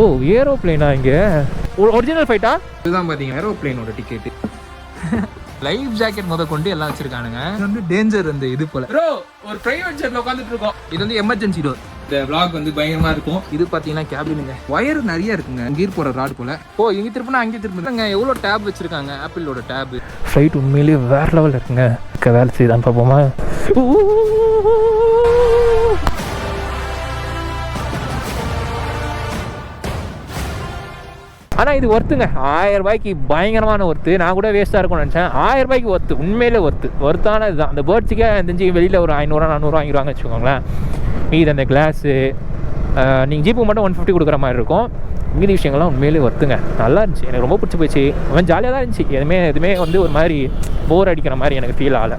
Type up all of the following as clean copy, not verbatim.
ஓ ஏரோப்ளேனா இங்கே ஒரிஜினல் ஃப்ளைட்டா? இதுதான் பார்த்தீங்க ஏரோப்ளேனோட டிக்கெட்டு. லைஃப் ஜாக்கெட் முத கொண்டு எல்லாம் வச்சிருக்கானுங்க. இது வந்து டேஞ்சர் இந்த இது போல. ப்ரோ ஒரு பிரைவேட் ஜெட்ல உட்காந்துட்டு இருக்கோம். இது வந்து எமர்ஜென்சி டோர். இந்த vlog வந்து பயங்கரமா இருக்கும். இது பாத்தீங்கன்னா கேபினுங்க. வயர் நிறைய இருக்குங்க. கீர் போற ராட் போல. ஓ இங்க திருப்பினா அங்கே திருப்பினாங்க. எவ்வளோ டேப் வச்சிருக்காங்க ஆப்பிளோட டேப். ஃப்ளைட் உண்மையிலேயே வேற லெவல் இருக்குங்க. வேலை செய்தான் பார்ப்போமா? ஆனால் இது ஒர்த்துங்க. 1000 ரூபாய்க்கு பயங்கரமான ஒர்த்து. நான் கூட வேஸ்ட்டாக இருக்கும்னு நினச்சேன். 1000 ரூபாய்க்கு ஒர்த்து, உண்மையிலே ஒர்த்தான இதுதான். அந்த பேர்ட்ஸுக்கே தெரிஞ்சு வெளியில் ஒரு 500-400 வாங்கிடுவாங்க வச்சுக்கோங்களேன். மீது அந்த கிளாஸு நீங்கள் ஜீப்புக்கு மட்டும் 150 கொடுக்குற மாதிரி இருக்கும். மீதி விஷயங்கள்லாம் உண்மையிலே ஒர்த்துங்க. நல்லா இருந்துச்சு, எனக்கு ரொம்ப பிடிச்சி போச்சு. அவன் ஜாலியாக தான் இருந்துச்சு. எதுவுமே வந்து ஒரு மாதிரி போர் அடிக்கிற மாதிரி எனக்கு ஃபீல் ஆகலை.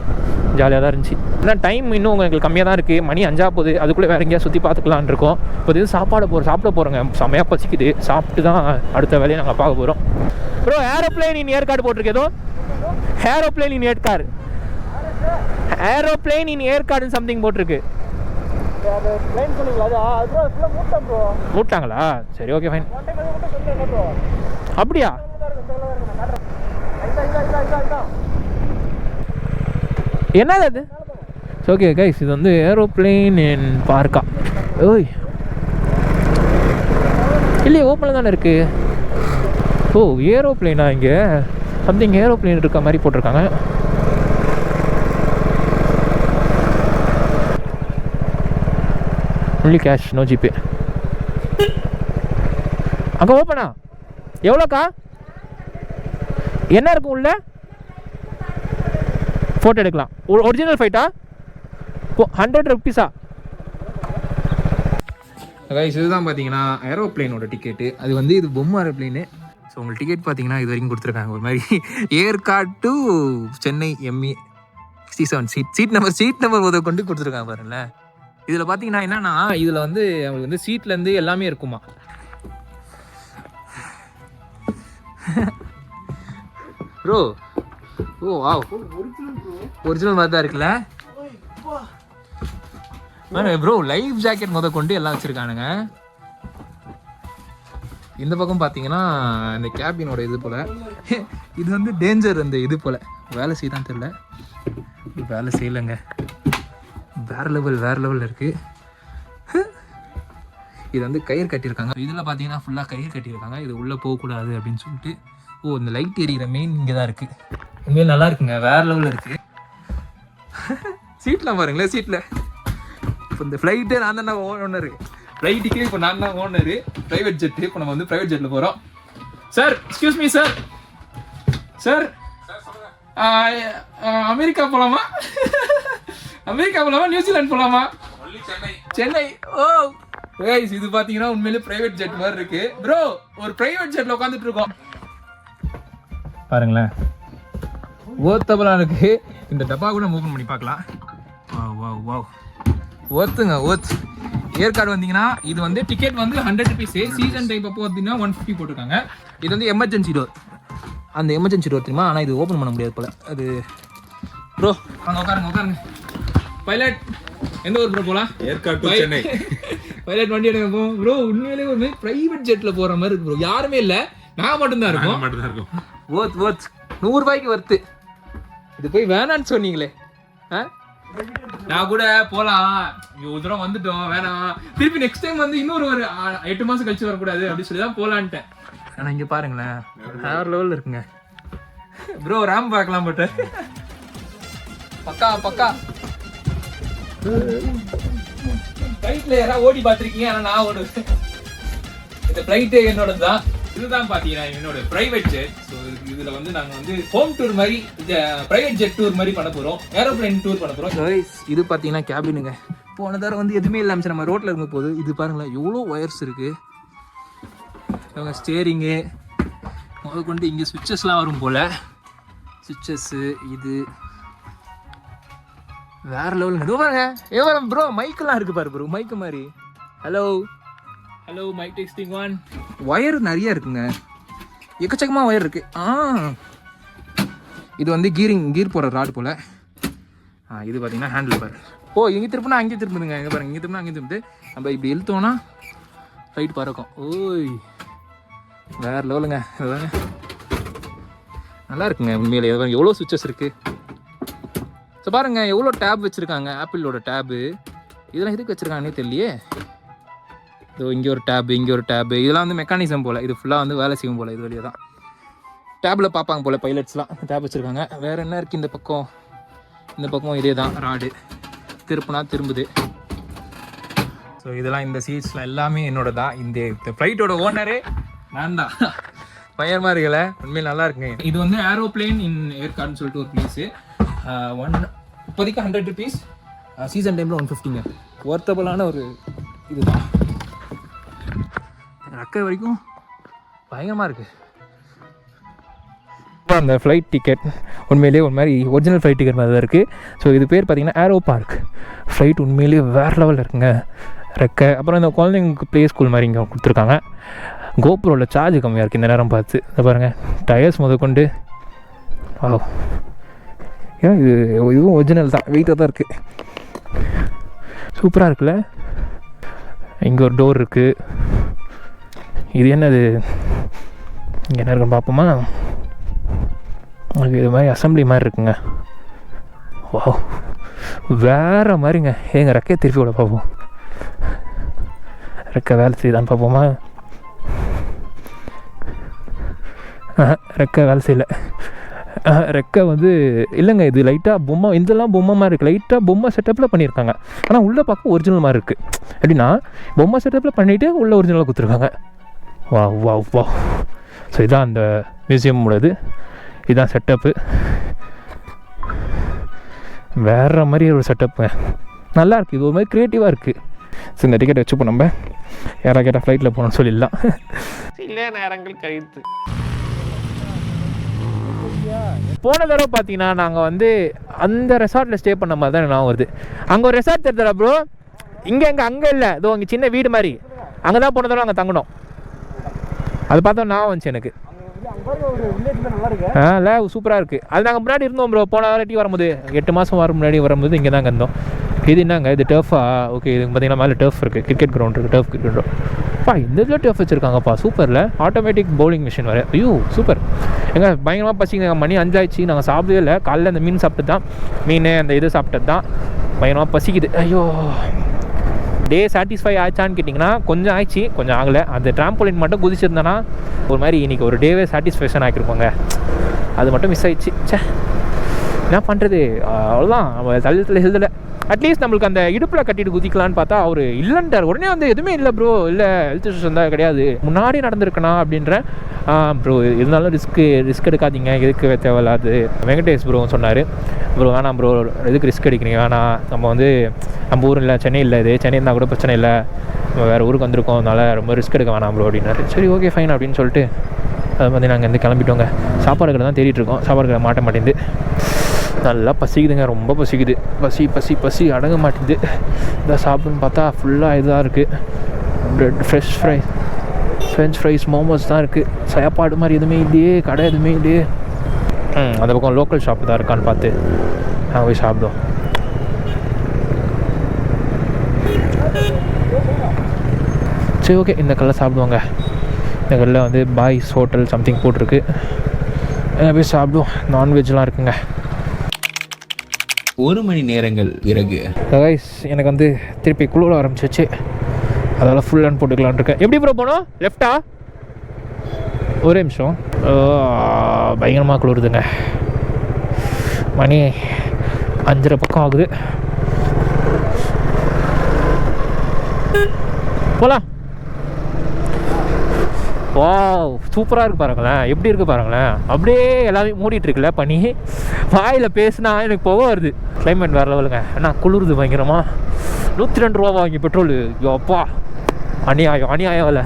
ஜாலியாக தான் இருந்துச்சு. ஏன்னா டைம் இன்னும் உங்களுக்கு கம்மியாக தான் இருக்குது. மணி 5 போகுது. அதுக்குள்ளே வேறு எங்கேயா சுற்றி பார்த்துக்கலான்னு இருக்கோம். இப்போ இது சாப்பாட போகிறோங்க. செம்மையாக பசிக்குது. சாப்பிட்டு தான் அடுத்த வேலையை நாங்கள் பார்க்க போகிறோம். ப்ரோ ஏரோப்ளேன் இன் ஏற்காடு போட்டிருக்கு. ஏதோ ஏரோப்ளேன் இன் ஏற்காடு, ஏரோப்ளேன் இன் ஏற்காடுன்னு சம்திங் போட்டிருக்கு. மூட்டாங்களா? சரி ஓகே ஃபைன். அப்படியா? என்னது அது? ஓகே கைஸ், இது வந்து ஏரோப்ளேன் இன் பார்க்கா. ஓய் இல்லையே, ஓப்பனில் தானே இருக்குது. ஓ ஏரோப்ளேனா? இங்கே சம்திங் ஏரோப்ளேன் இருக்க மாதிரி போட்டிருக்காங்க. Only cash, no GPay. அங்கே ஓப்பனா? எவ்வளோக்கா? என்ன இருக்கும் உள்ள? ஃபோட்டோ எடுக்கலாம். ஒரிஜினல் ஃப்ளைட்டா? 100 ருப்பீஸா? கைஸ் இதுதான் பார்த்தீங்கன்னா ஏரோப்ளேனோட டிக்கெட்டு. அது வந்து இது பொம்மை ஏரோப்ளேனு. ஸோ உங்களுக்கு டிக்கெட் பார்த்தீங்கன்னா இது வரைக்கும் கொடுத்துருக்காங்க. ஒரு மாதிரி Yercaud to Chennai M E 67 seat number முத கொண்டு கொடுத்துருக்காங்க பாருங்களேன். இதில் பார்த்தீங்கன்னா என்னன்னா, இதில் வந்து அவங்களுக்கு வந்து சீட்லேருந்து எல்லாமே இருக்குமா. ப்ரோ ஓ வா, ஒரிஜினல் மாதிரி தான் இருக்குல்ல ப்ரோ. லைஃப் ஜாக்கெட் முத கொண்டு எல்லாம் வச்சுருக்கானுங்க. இந்த பக்கம் பார்த்தீங்கன்னா இந்த கேபினோட இது போல். இது வந்து டேஞ்சர் இந்த இது போல். வேலை செய்யதான் தெரில, வேலை செய்யலைங்க. வேறு லெவல் இருக்குது. இது வந்து கயிறு கட்டியிருக்காங்க. இதில் பார்த்தீங்கன்னா ஃபுல்லாக கயிறு கட்டியிருக்காங்க. இது உள்ளே போகக்கூடாது அப்படின்னு சொல்லிட்டு. ஓ இந்த லைட் எரியிற மெயின் இங்கே தான் இருக்குது. உண்மையாக நல்லா இருக்குங்க, வேறு லெவலில் இருக்குது. சீட்லாம் பாருங்களேன். சீட்டில் இப்போ இந்த ஃப்ளைட்டே நான் தான் ஓனரு. ஃப்ளைட்டுக்கே இப்போ நான் தான் ஓனரு. Private jet. இப்போ நம்ம வந்து ப்ரைவேட் ஜெட்டில் போகிறோம். Sir excuse me sir. Sir America போகலாமா? அமெரிக்கா போகலாமா? நியூசிலாந்து போகலாமா? சென்னை. ஓ கைஸ் இது பார்த்தீங்கன்னா உண்மையிலே ப்ரைவேட் ஜெட் மாதிரி இருக்கு. ப்ரோ ஒரு ப்ரைவேட் ஜெட்டில் உட்காந்துட்டு இருக்கோம் பாருங்களேன். ஓத்தபலாம் இருக்கு. இந்த டப்பா கூட ஓப்பன் பண்ணி பார்க்கலாம். Wow ஓத்துங்க oath. ஏற்காடு வந்தீங்கன்னா இது வந்து டிக்கெட் வந்து 100 ருபீஸ். சீசன் டைப் அப்போ பார்த்தீங்கன்னா 150 போட்டிருக்காங்க. இது வந்து எமர்ஜென்சி டோர். அந்த எமர்ஜென்சி டோர் தெரியுமா? ஆனால் இது ஓப்பன் பண்ண முடியாது போல. அது ப்ரோ அங்கே உட்காருங்க. பைலட் எந்த ஊர் ப்ரோ போகலாம்? ஏற்காடு சென்னை. பைலட் வண்டி எடுக்க போகும் ப்ரோ. உண்மையிலேயே ஒரு ப்ரைவேட் ஜெட்டில் போகிற மாதிரி இருக்கு ப்ரோ. யாருமே இல்லை, நான் மட்டும்தான் இருக்கும். ஓத் 100 ரூபாய்க்கு வருது. இது போய் வேணான்னு சொன்னீங்களே. நான் கூட போகலாம், ஒரு தடவை வந்துட்டோம், வேணாம் திருப்பி நெக்ஸ்ட் டைம் வந்து இன்னொரு 8 மாதம் கழிச்சு வரக்கூடாது அப்படின்னு சொல்லி தான் போகலான்ட்டேன். ஆனால் இங்கே பாருங்களேன் வேறு லெவலில் இருக்குங்க ப்ரோ. ராம் பார்க்கலாம் பட்டு பக்கா. ஃப்ளைட்டில் யாராவது ஓடி பார்த்துருக்கீங்க? ஆனால் நான் ஓடுவேன். இந்த ஃப்ளைட்டு என்னோட தான். இதுதான் பார்த்தீங்கன்னா என்னோட ப்ரைவேட் ஜெட். ஸோ இதில் வந்து நாங்கள் வந்து ஹோம் டூர் மாதிரி, ப்ரைவேட் ஜெட் டூர் மாதிரி பண்ண போகிறோம். ஏரோப்ளேன் டூர் பண்ண போகிறோம். இது பார்த்தீங்கன்னா கேபினுங்க. போன தடவை வந்து எதுவுமே இல்லாமல் நம்ம ரோட்டில் இருக்கும் போது இது பாருங்களேன் எவ்வளோ ஒயர்ஸ் இருக்குது. இவங்க ஸ்டேரிங்கு முதல் கொண்டு இங்கே சுவிட்சஸ்லாம் வரும் போல். சுவிட்சஸ்ஸு இது வேறு லெவலுங்க. இது பாருங்க ப்ரோ மைக்கெல்லாம் இருக்குது பாரு ப்ரோ. மைக்கு மாதிரி. Hello mic testing 1. ஒயர் நிறைய இருக்குங்க, எக்கச்சக்கமாக ஒயர் இருக்குது. இது வந்து கீர் போகிற ராட் போல். இது பார்த்தீங்கன்னா ஹேண்டில் பார். ஓ இங்கே திருப்பினா அங்கே திரும்புதுங்க. இங்கே பாருங்க, இங்கே திரும்பினா அங்கே திரும்புது. நம்ம இப்படி இழுத்தோன்னா ஃப்ளைட் பறக்கும். ஓய் வேறு லெவலுங்க. நல்லா இருக்குங்க உண்மையிலே. எவ்வளோ சுவிச்சஸ் இருக்குது. ஸோ பாருங்கள் எவ்வளோ டேப் வச்சுருக்காங்க. ஆப்பிளோட டேபு இதெல்லாம் எதுக்கு வச்சுருக்காங்கன்னே தெரியலையே. இதோ இங்கே ஒரு டேபு, இங்கே ஒரு டேபு. இதெல்லாம் வந்து மெக்கானிசம் போல். இது ஃபுல்லாக வந்து வேலை செய்யும் போல். இது வழியாக தான் டேபில் பார்ப்பாங்க போல் பைலட்ஸ்லாம். டேப் வச்சுருக்காங்க. வேறு என்ன இருக்குது இந்த பக்கம்? இந்த பக்கம் இதே தான் ராடு. திருப்புனா திரும்புது. ஸோ இதெல்லாம் இந்த சீட்ஸ்லாம் எல்லாமே என்னோட தான். இந்த ஃப்ளைட்டோட ஓனரே நான் தான். பயமாக இருக்கல உண்மையில் நல்லா இருக்குங்க. இது வந்து ஏரோப்ளேன் இன் ஏர்கார்டுன்னு சொல்லிட்டு ஒரு பிளேஸு. இப்போதைக்கு 100 rupees. சீசன் டைமில் 150ங்க. ஒர்த்தபுளான ஒரு இதுதான். ரக்கை வரைக்கும் பயங்கரமாக இருக்குது. அந்த ஃப்ளைட் டிக்கெட் உண்மையிலேயே ஒரு மாதிரி ஒரிஜினல் ஃப்ளைட் டிக்கெட் மாதிரி தான் இருக்குது. ஸோ இது பேர் பார்த்திங்கன்னா ஏரோ பார்க். ஃப்ளைட் உண்மையிலேயே வேறு லெவலில் இருக்குங்க. ரெக்கை அப்புறம் இந்த குழந்தைங்களுக்கு ப்ளே ஸ்கூல் மாதிரி இங்கே கொடுத்துருக்காங்க. கோப்ரோவில் சார்ஜ் கம்மியாக இருக்குது இந்த நேரம் பார்த்து. இதை பாருங்கள் டயர்ஸ் முதற்கொண்டு. ஏன் இதுவும் ஒரிஜினல் தான், வெயிட்டாக தான் இருக்குது. சூப்பராக இருக்குல்ல. இங்கே ஒரு டோர் இருக்குது. இது என்னது இங்கே என்ன இருக்குன்னு பார்ப்போமா. இது மாதிரி அசம்பிளி மாதிரி இருக்குங்க. வா வேறு மாதிரிங்க. எங்கள் ரெக்கையை திருப்பி விட பார்ப்போம். ரெக்கை வேலை செய்யுதான்னு பார்ப்போமா. ரெக்கை வேலை செய்யலை. ரெக்கை வந்து இல்லைங்க. இது லைட்டாக பொம்மை, இதெல்லாம் பொம்மை மாதிரி இருக்குது. லைட்டாக பொம்மை செட்டப்பில் பண்ணியிருக்காங்க. ஆனால் உள்ளே பார்க்க ஒரிஜினல் மாதிரி இருக்குது. எப்படின்னா பொம்மை செட்டப்பில் பண்ணிவிட்டு உள்ளே ஒரிஜினலாக கொடுத்துருக்காங்க. வா வா வா. ஸோ இதுதான் அந்த மியூசியம் உள்ளது. இதுதான் செட்டப்பு. வேறு மாதிரி ஒரு செட்டப்புங்க. நல்லாயிருக்கு. இது ஒரு மாதிரி க்ரியேட்டிவாக இருக்குது. ஸோ இந்த டிக்கெட் வச்சுப்போம். நம்ம யாராவது கேட்டால் ஃப்ளைட்டில் போகணும்னு சொல்லிடலாம். சில நேரங்கள் கழித்து போன தடவை பார்த்தீங்கன்னா நாங்கள் வந்து அந்த ரெசார்ட்டில் ஸ்டே பண்ண மாதிரி தான் நான் வருது. அங்கே ஒரு ரெசார்ட் தெரியுதா ப்ரோ? அங்கே இல்லை. இதோ அங்கே சின்ன வீடு மாதிரி. அங்கே தான் போன தடவை அங்கே தங்கணும். அது பார்த்தா நான் வந்துச்சு எனக்கு. இல்லை சூப்பராக இருக்குது. அது நாங்கள் முன்னாடி இருந்தோம் ப்ரோ. போன வாட்டி வரும்போது 8 மாதம் முன்னாடி வரும்போது இங்கே தாங்க இருந்தோம். இது என்னங்க இது டர்ஃபா? ஓகே இதுக்கு பார்த்தீங்கன்னா மேலே டர்ஃப் இருக்குது. கிரிக்கெட் கிரவுண்ட் இருக்குது. Turf cricket ground. இந்த இதில் டர்ஃப் வச்சுருக்காங்கப்பா. சூப்பரில் ஆட்டோமேட்டிக் பவுலிங் மிஷின் வர. ஐயோ சூப்பர். எங்க பயங்கரமாக பசிங்க. மணி 5 ஆயிடுச்சு. நாங்கள் சாப்பிடவே இல்லை. காலையில் அந்த மீன் சாப்பிட்டது தான். மீன் அந்த இது சாப்பிட்டது தான். பயங்கரமாக பசிக்குது. ஐயோ டே சாட்டிஸ்ஃபை ஆச்சான்னு கேட்டிங்கன்னா கொஞ்சம் ஆயிடுச்சு, கொஞ்சம் ஆகலை. அந்த ட்ராம்போலின் மட்டும் குதிச்சிருந்தேன்னா ஒரு மாதிரி இன்றைக்கி ஒரு டேவே சாட்டிஸ்ஃபேக்ஷன் ஆகிருப்போங்க. அது மட்டும் மிஸ் ஆகிடுச்சு. சே என்ன பண்ணுறது. அவ்வளோதான். நம்ம தள்ளத்தில் எழுதலை. அட்லீஸ்ட் நம்மளுக்கு அந்த இடுப்பில் கட்டிட்டு குதிக்கலான்னு பார்த்தா அவர் இல்லைன்றார். உடனே வந்து எதுவுமே இல்லை ப்ரோ, இல்லை ஹெல்த் இஷ்யூஸ் இருந்தால் கிடையாது, முன்னாடி நடந்திருக்கணா அப்படின்றேன். ப்ரோ இருந்தாலும் ரிஸ்க் எடுக்காதீங்க, எதுக்கு தேவையில்லாது. வெங்கடேஷ் ப்ரோ சொன்னார். ப்ரோ வேணாம் ப்ரோ, எதுக்கு ரிஸ்க் எடுக்கிறீங்க, வேணாம், நம்ம வந்து நம்ம ஊர் இல்லை, சென்னை இல்லை, இது சென்னை இருந்தால் கூட பிரச்சனை இல்லை, நம்ம வேறு ஊருக்கு வந்திருக்கோம், அதனால் ரொம்ப ரிஸ்க் எடுக்க வேணாம் ப்ரோ அப்படின்னாரு. சரி ஓகே ஃபைன் அப்படின்னு சொல்லிட்டு அது வந்து நாங்கள் வந்து கிளம்பிட்டோங்க. சாப்பாடு கடை தான் தேடிட்டுருக்கோம். சாப்பாடு கடை மாட்ட மாட்டேங்குது. நல்லா பசிக்குதுங்க, ரொம்ப பசிக்குது. பசி அடங்க மாட்டேங்குது. இதான் சாப்பிடுன்னு பார்த்தா ஃபுல்லாக இதுதான் இருக்குது. ப்ரெட், ஃப்ரெஞ்ச் ஃப்ரைஸ், மோமோஸ் தான் இருக்குது. சாப்பாடு மாதிரி எதுவுமே இல்லையே, கடை எதுவுமே இல்லையே. அந்த பக்கம் லோக்கல் ஷாப்பு தான் இருக்கான்னு பார்த்து நாங்கள் போய் சாப்பிடுவோம். சரி ஓகே, இந்த கல்லை சாப்பிடுவாங்க. இந்த கல்லில் வந்து பாய்ஸ் ஹோட்டல் சம்திங் போட்டிருக்கு. போய் சாப்பிடுவோம். நான்வெஜ்லாம் இருக்குங்க. 1 மணி நேரங்கள் பிறகு கைஸ் எனக்கு வந்து திருப்பி குளிர ஆரம்பிச்சிச்சு. அதெல்லாம் ஃபுல் அண்ட் போட்டுக்கலான் இருக்கேன். எப்படி ப்ரோ போனோம்? லெஃப்டா? ஒரே நிமிஷம். பயங்கரமாக குளிருதுங்க. மணி 5:30 பக்கம் ஆகுது. போகலாம். வா சூப்பராக இருக்குது பாருங்களேன், எப்படி இருக்குது பாருங்களேன். அப்படியே எல்லாமே மூடிட்டுருக்குல்ல பனி. வாயில் பேசுனா எனக்கு போக வருது. கிளைமேட் வேறு லெவலுங்க. அண்ணா குளிருது பயங்கரமாக. 102 ரூபா வாங்கி பெட்ரோலு. அப்பா அநியாயம் இல்லை.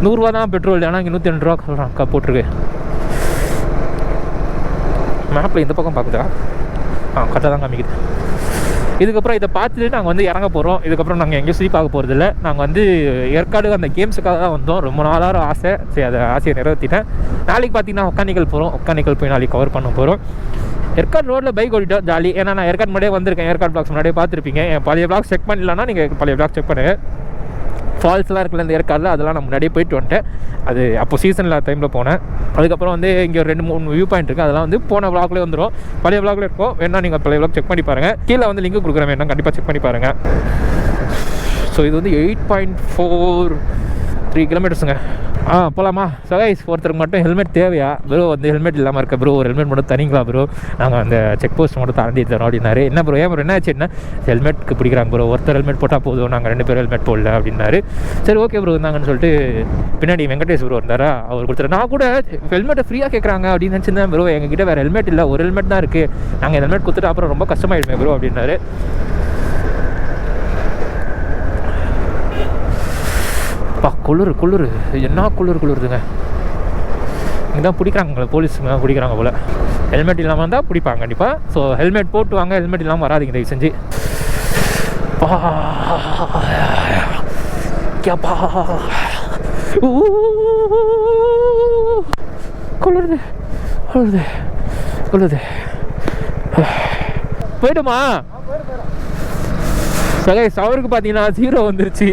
100 ரூபா தான் பெட்ரோல், ஆனால் இங்கே 102 ரூபா சொல்கிறான் போட்டிருக்கு. மேப்பில் இந்த பக்கம் பார்க்குதா? கரெக்டாக தான் காமிக்குது. இதுக்கப்புறம் இதை பார்த்துட்டு நாங்கள் வந்து இறங்க போகிறோம். இதுக்கப்புறம் நாங்கள் எங்கேயும் சுற்றி பார்க்க போகிறதில்ல. நாங்கள் வந்து ஏற்காடு அந்த கேம்ஸுக்காக தான் வந்தோம். ரொம்ப நாளாக ஆசை. சரி, அதை ஆசையை நிறைவேற்றிட்டேன். நாளைக்கு பார்த்தீங்கன்னா ஒக்கானிக்கல் போகிறோம். ஒக்கானிக்கல் போய் நாளைக்கு கவர் பண்ண போகிறோம். ஏற்காடு ரோட்டில் பைக் ஓடிட்டோம், ஜாலி. ஏன்னா நான் ஏற்காடு முன்னாடியே வந்திருக்கேன். ஏற்காடு பிளாக்ஸ் முன்னாடியே பார்த்துருப்பீங்க. என் பழைய பிளாக்ஸ் செக் பண்ணலன்னா நீங்கள் பழைய பிளாக் செக் பண்ணுங்கள். ஃபால்ஸ்லாம் இருக்குல்ல இந்த ஏற்காடில், அதெல்லாம் நான் முன்னாடியே போயிட்டு வந்துட்டேன். அது அப்போ சீசனில் டைமில் போனேன். அதுக்கப்புறம் வந்து இங்கே ஒரு 2-3 வியூ பாயிண்ட் இருக்குது. அதெல்லாம் வந்து போன விளாக்லேயே வந்துடும், பழைய விளாக்லேயே இருக்கும். வேணா நீங்கள் பழைய விளாக் செக் பண்ணி பாருங்கள். கீழே வந்து லிங்க் கொடுக்குறேன், வேணா கண்டிப்பாக செக் பண்ணி பாருங்கள். ஸோ இது வந்து 8.43 கிலோமீட்டர்ஸுங்க. போகலாமா? சகைஸ், ஒருத்தருக்கு மட்டும் ஹெல்மெட் தேவையா ப்ரோ? வந்து ஹெல்மெட் இல்லாமல் இருக்க ப்ரோ, ஒரு ஹெல்மெட் மட்டும் தனிங்களா ப்ரோ? நாங்கள் அந்த செக் போஸ்ட் மட்டும் தாண்டி தரோம் அப்படின்னாரு. என்ன ப்ரோ, ஏன் ப்ரோ என்ன ஆச்சுன்னா, ஹெல்மெட்க்கு பிடிக்கிறாங்க ப்ரோ, ஒருத்தர் ஹெல்மெட் போட்டால் போதும், நாங்கள் 2 பேரும் ஹெல்மெட் போடல அப்படின்னாரு. சரி ஓகே ப்ரோ இருந்தாங்கன்னு சொல்லிட்டு பின்னாடி வெங்கடேஷ் ப்ரோ இருந்தாரா, அவர் கொடுத்துரு. நான் கூட ஹெல்மெட்டை ஃப்ரீயாக கேட்குறாங்க அப்படின்னு நினச்சிருந்தேன். ப்ரோ எங்ககிட்ட வேறு ஹெல்மெட் இல்லை, ஒரு ஹெல்மெட் தான் இருக்குது, நாங்கள் ஹெல்மெட் கொடுத்துட்டு அப்புறம் ரொம்ப கஷ்டமாயிடுமே ப்ரோ அப்படின்னாரு. குளிர் என்ன குளிருதுங்க. இங்கே தான் பிடிக்கிறாங்க, போலீஸுங்க தான் பிடிக்கிறாங்க போல். ஹெல்மெட் இல்லாமல் இருந்தால் பிடிப்பாங்க கண்டிப்பாக. ஸோ ஹெல்மெட் போட்டு வாங்க, ஹெல்மெட் இல்லாமல் வராதிங்க தயவு செஞ்சு. குளிருது. போய்ட்டுமா சகைஸ்? அவருக்கு பார்த்தீங்கன்னா 0 வந்துருச்சு,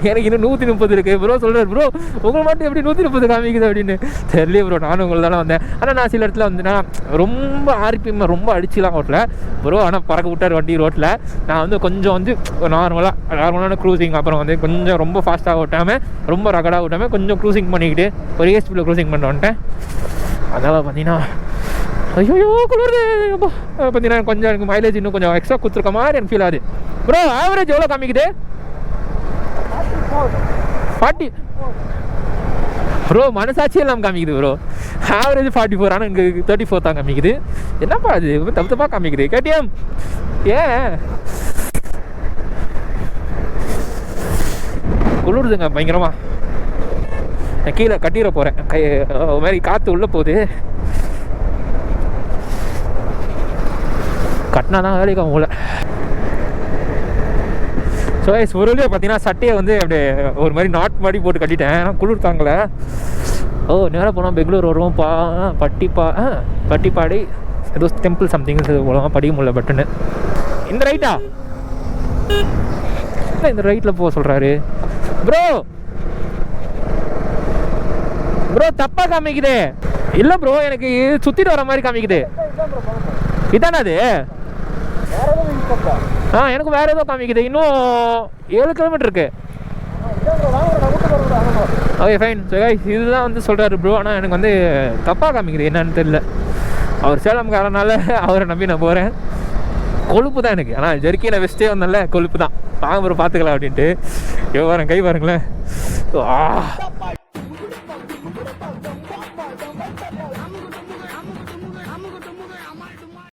எனக்கு இன்னும் 130 இருக்குது. ப்ரோ சொல்கிறார், ப்ரோ உங்களை மட்டும் எப்படி 130 காமிக்குது அப்படின்னு. தெரியல ப்ரோ, நானும் உங்களை தானே வந்தேன். ஆனால் நான் சில இடத்துல வந்தேன்னா ரொம்ப RPM ரொம்ப அடிச்சுலாம் ஓட்டல ப்ரோ. ஆனால் பறக்க விட்டார் வண்டி ரோட்டில். நான் வந்து கொஞ்சம் வந்து நார்மலான க்ரூசிங், அப்புறம் வந்து கொஞ்சம் ரொம்ப ஃபாஸ்ட்டாக ஓட்டாமல் ரொம்ப ரகடாக ஓட்டாமல் கொஞ்சம் க்ரூசிங் பண்ணிக்கிட்டு ஒரு ஸ்பீடில் க்ரூசிங் பண்ணிட்டு வந்துட்டேன். அதனால் பார்த்தீங்கன்னா ஐயோ குளிருது. பார்த்தீங்கன்னா கொஞ்சம் எனக்கு மைலேஜ் இன்னும் கொஞ்சம் எக்ஸ்ட்ரா கொடுத்துருக்க மாதிரி எனக்கு ஃபீல் ஆகுது. ப்ரோ ஆவரேஜ் எவ்வளோ காமிக்குது? 40 ப்ரோ, மனசாட்சியே எல்லாம் காமிக்குது ப்ரோ. ஆவரேஜ் 44, ஆனால் இங்கே 34 தான் காமிக்குது. என்னப்பா அது தப்பாக காமிக்குது? KTM ஏன் குளிருதுங்க பயங்கரமாக. நான் கீழே கட்டிட போகிறேன், ஒரு மாதிரி காற்று உள்ளே போகுது. கட்டினா தான் வேலைக்கு அவங்கள. ஸோ ஒரு வழியாக பார்த்தீங்கன்னா சட்டையை வந்து அப்படியே ஒரு மாதிரி நாட் மாதிரி போட்டு கட்டிட்டேன், ஏன்னா குளிர் தாங்கலை. நேராக போனால் பெங்களூர் வருவோம். பட்டிப்பாடி ஏதோ டெம்பிள் சம்திங் ஒழுங்காக படிக்க முடியல பட்டுன்னு. இந்த ரைட்டா? இந்த ரைட்டில் போக சொல்கிறாரு ப்ரோ. தப்பாக காமிக்குது. இல்லை ப்ரோ, எனக்கு சுற்றிட்டு வர மாதிரி காமிக்குது. இதானே அது? எனக்கு வேறு ஏதோ காமிக்குது. இன்னும் 7 கிலோமீட்டர் இருக்கு. Okay fine. இதுதான் வந்து சொல்கிறாரு ப்ரோ, ஆனால் எனக்கு வந்து தப்பாக காமிக்குது, என்னன்னு தெரியல. அவர் சேலம்காரனால அவரை நம்பி நான் போகிறேன். கொழுப்பு தான் எனக்கு, ஆனால் ஜெர்க்கியில் வெஸ்ட்டே வந்தல கொழுப்பு தான். வாங்க ப்ரோ பார்த்துக்கலாம் அப்படின்ட்டு. கை பாருங்களேன்.